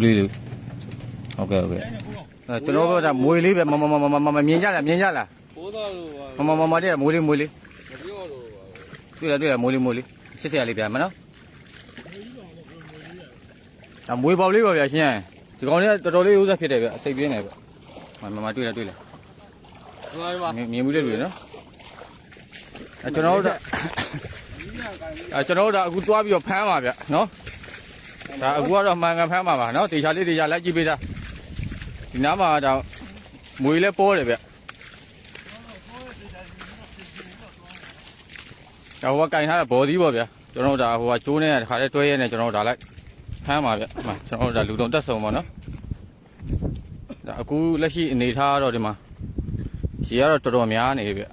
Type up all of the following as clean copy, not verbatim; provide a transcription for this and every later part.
လေးဟုတ်ကဲ့ကျွန်တော်တို့ကမွေလေးပဲမမြင်ကြလားဘိုးသားလို့မတဲ့မွေလေးမပြောတော့တွေ့လားမွေလေးစစ်စရာလေးပြမနော်မွေပေါက်လေးပါဗျာရှင်းဒီကောင်လေးတော်တော်လေးဥစားဖြစ်တယ်ဗျအစိတ်ပြင်းနေဗျမတွေ့လားမြင်မှုတဲ့လူနော်ကျွန်တော်တို့အခုတွားပြီးတော့ဖမ်းပါဗျနော်ဒါအခုကတော့မှန်ကန်ဖမ်းပါပါနော်တေချာလိုက်ကြည့်ပေးတာဒီနားမှာတော့မွေလဲပေါ်တယ်ဗျဟိုကကင်ထားတာဘော်ဒီပေါ့ဗျကျွန်တော်တို့ဒါဟိုကကျိုးနေတခါလေးတွဲရဲနေကျွန်တော်တို့ဒါလိုက်ဖမ်းပါဗျကျွန်တော်တို့ဒါလူတုံတက်ဆုံပါနော်ဒါအခုလက်ရှိအနေထားတော့ဒီမှာရေကတော့တော်တော်များနေဗျ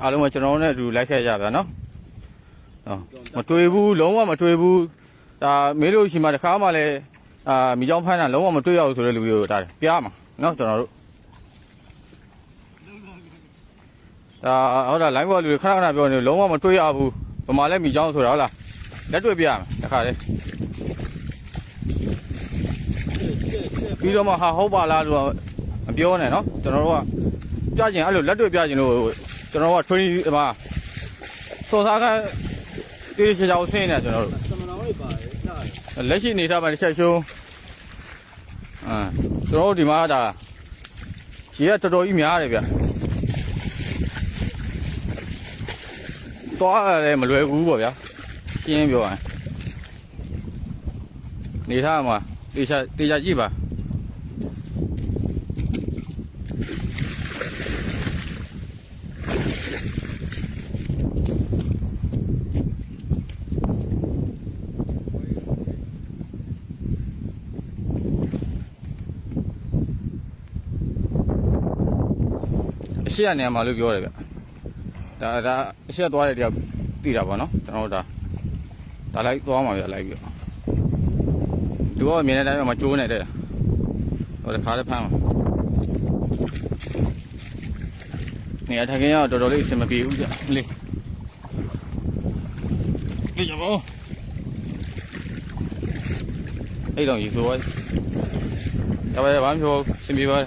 အားလုံးကကျွန်တော်နဲ့အတူလိုက်ခဲ့ကြဗျာနော်မတွေ့ဘူးလုံးဝမတွေ့ဘူးဒါမေးလို့ရှိမှတခါမှလည်းမိချောင်းဖမ်းတာလုံးဝမတွေ့ရဘူးဆိုတဲ့လူတွေကိုဒါပြားမှာနော်ကျွန်တော်တို့ဒါဟုတ်တာ line ပေါ်လူတွေခဏပြောနေလုံးဝမတွေ့ရဘူးဗမာလည်းမိချောင်းဆိုတာဟုတ်လားလက်တွေ့ပြရမယ်တခါလေပြီးတော့မှဟာဟုတ်ပါလားလို့မပြောနဲ့နော်ကျွန်တော်တို့ကပြကျင်အဲ့လိုလက်တွေ့ပြကျင်လို့ကျွန်တော်က20မှာစောစားကတေးချေချောင်းဆင်းနေကျွန်တော်တို့လက်ရှိနေထားပါတစ်ချက်ရှုံးကျွန်တော်တို့ဒီမှာဒါရေကတော်တော်ကြီးများတယ်ဗျသွားလည်းမလွယ်ဘူးပေါ့ဗျာရှင်းပြောရင်နေထားမှာတေးချကြည့်ပါရှေ့ကနေမှာလို့ပြောတယ်ဗျဒါအရှက်သွားတဲ့တယောက်သိတာပေါ့နော်ကျွန်တော်တို့ဒါလိုက်သွားမှာဗျလိုက်ပြီးသူကအမြင်တဲ့အတိုင်းမှာကျိုးနေတယ်ဟိုတခါလည်းဖမ်းမှာနေအထခင်ကတော်တော်လေးအဆင်မပြေဘူးဗျလေးကြပါဦးအဲ့တော့ရေဆိုးသွားတယ်ဘာမှမပြောစင်ပြေပါ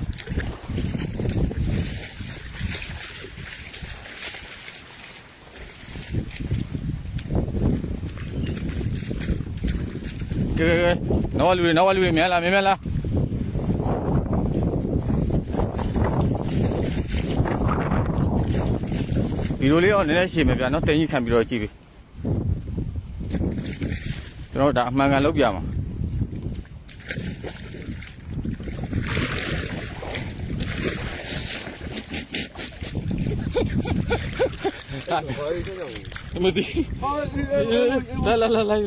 ကဲနောက်လူတွေမြန်လာဒီလိုလေးတော့နည်းနည်းရှည်မယ်ဗျာနော်တင်ကြီးခံပြီးတော့ကြည့်ပြီကျွန်တော်ဒါအမှန်ကန်လုပ်ပြမှာမသိ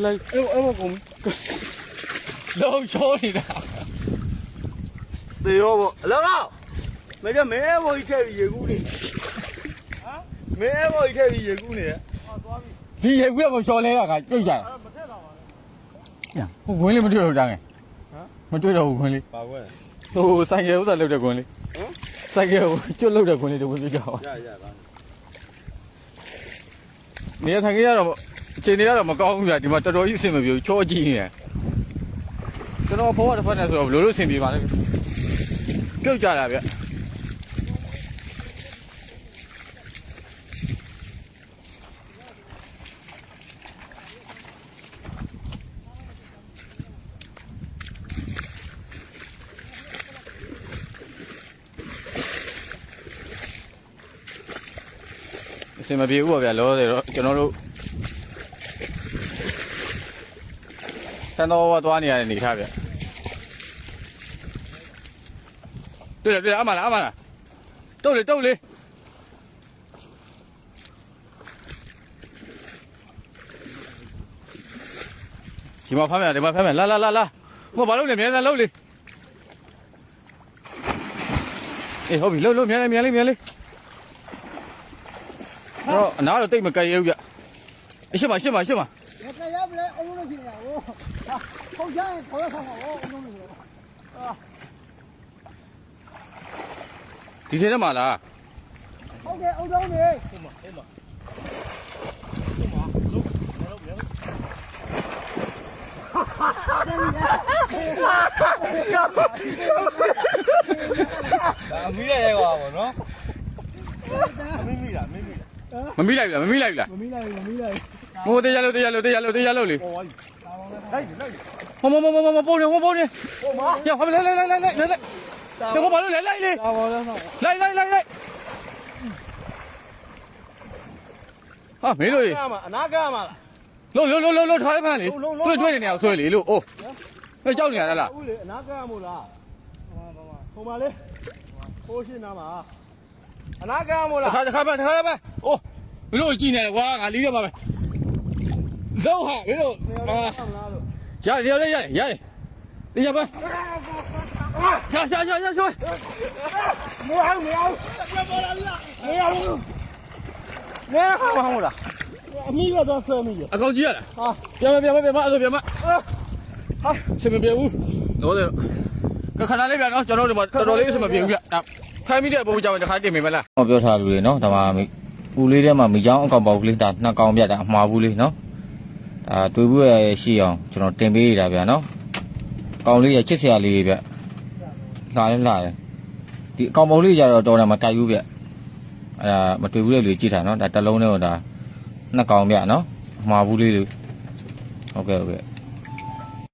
လိုက်အဲ့ကောင်လုံးချောနေတာတေရောပေါ့အလောင်းမင်းကမဲဘော်ကြီးထည့်ပြီးရေကူးနေမဲဘော်ကြီးထည့်ပြီးရေကူးနေတယ်ဒီရေကူးကမချော်လဲကကြိတ်ကြတယ်မထက်တော့ပါဘူးဟိုခွင်းလေးမတွေ့တော့တန်းငယ်မတွေ့တော့ဘူးခွင်းလေးပါကွယ်ဟိုဆိုင်ကယ်ဥစ္စာလောက်တဲ့ခွင်းလေးဆိုင်ကယ်ကျွတ်လောက်တဲ့ခွင်းလေးတဝင်ပြကြပါရပါနေထိုင်ကြရတော့အခြေအနေကတော့မကောင်းဘူးဗျာဒီမှာတော်တော်ကြီးအဆင်မပြေဘူးချောကြီးနေတယ်ကျွန်တော်ဖုန်းကတစ်ဖက်နဲ့ဆိုတော့ဘယ်လိုလုပ်အဆင်ပြေပါလဲပြုတ်ကြတာဗျအဆင်မပြေဘူးပေါ့ဗျာလောတယ်တော့ကျွန်တော်တို့စံတော်ဝသွားနေရတဲ့နေထားဗျတွေ့အမလားတုတ်လေဒီမှာဖမ်းမယ်လာဟိုဘာလုပ်လဲမြန်လုပ်လေအေးဟုတ်ပြီလုပ်မြန်လေးတော့အနားတော့တိတ်မကြိုက်ရဘူးဗျအရှိမမကြိုက်ရမလဲအုံးလို့ဖြစ်နေတာဟုတ်ကြရင်ခေါ်ရဆောင်ပါဦးအုံးလို့ဒီထဲထဲမှာလားဟုတ်ကဲ့အုံးလုံးနေ မီးရဲကွာဗောနော်မင်းမိလား မမိလိုက်ဘူးလားမမိလိုက်ဘူးလားဟိုတရားလို့လေ လိုက်လိုက် မပုံနေရောက်ဟောလိုက်တော့ဘာလို့လိုက်လေ ဒါပါလား လိုက်ဟာမင်းတို့ အနာကမှာလား လို့ထားလိုက်ဖမ်းလေတွေ့နေနေအောင်ဆွဲလေလို့အိုးအဲကြောက်နေရလား ဦးလေအနာကမို့လားဟိုမှာလေဟိုရှင်းနာမှာအနာကမို့လား တစ်ခါပဲအိုးမင်းတို့ကြည့်နေတယ်ကွာငါလီးရပါမယ်လောက်ဟာမင်းတို့ရတယ်တရားပဲရှာ မအောင်မဟုတ်လားအမိကတော့ဆွဲမိရ အကောင်ကြီးရလား ဟာ ပြန်မအဲ့လိုပြန်မ ဟာ စင်မပြေဘူးတော့တယ်ခဏလေးပြန်နော်ကျွန်တော်တို့ဒီမှာတော်တော်လေးစင်မပြေဘူးဗျခိုင်းမိတဲ့အပုံကြောင့်တခါတင်မိမလားဟောပြောထားလူတွေနော်ဒါမှဦးလေးထဲမှာမိချောင်းအကောင်ပေါက်ကလေးဒါနှစ်ကောင်ပြတာအမှားဘူးလေးနော်ဒါတွေ့ဘူးရရှိအောင်ကျွန်တော်တင်ပေးရတာဗျနော်ကောင်လေးရချစ်စရာလေးဗျလာတယ်ဒီအကောင်ပေါက်လေးကြတော့တော်တယ်မကြိုက်ဘူးဗျအဲ့ဒါမတွေ့ဘူးလေလူကြည့်ထားနော်ဒါတစ်လုံးနဲ့ဟိုဒါနှစ်ကောင်ဗျနော်အမှားဘူးလေးလူဟုတ်ကဲ့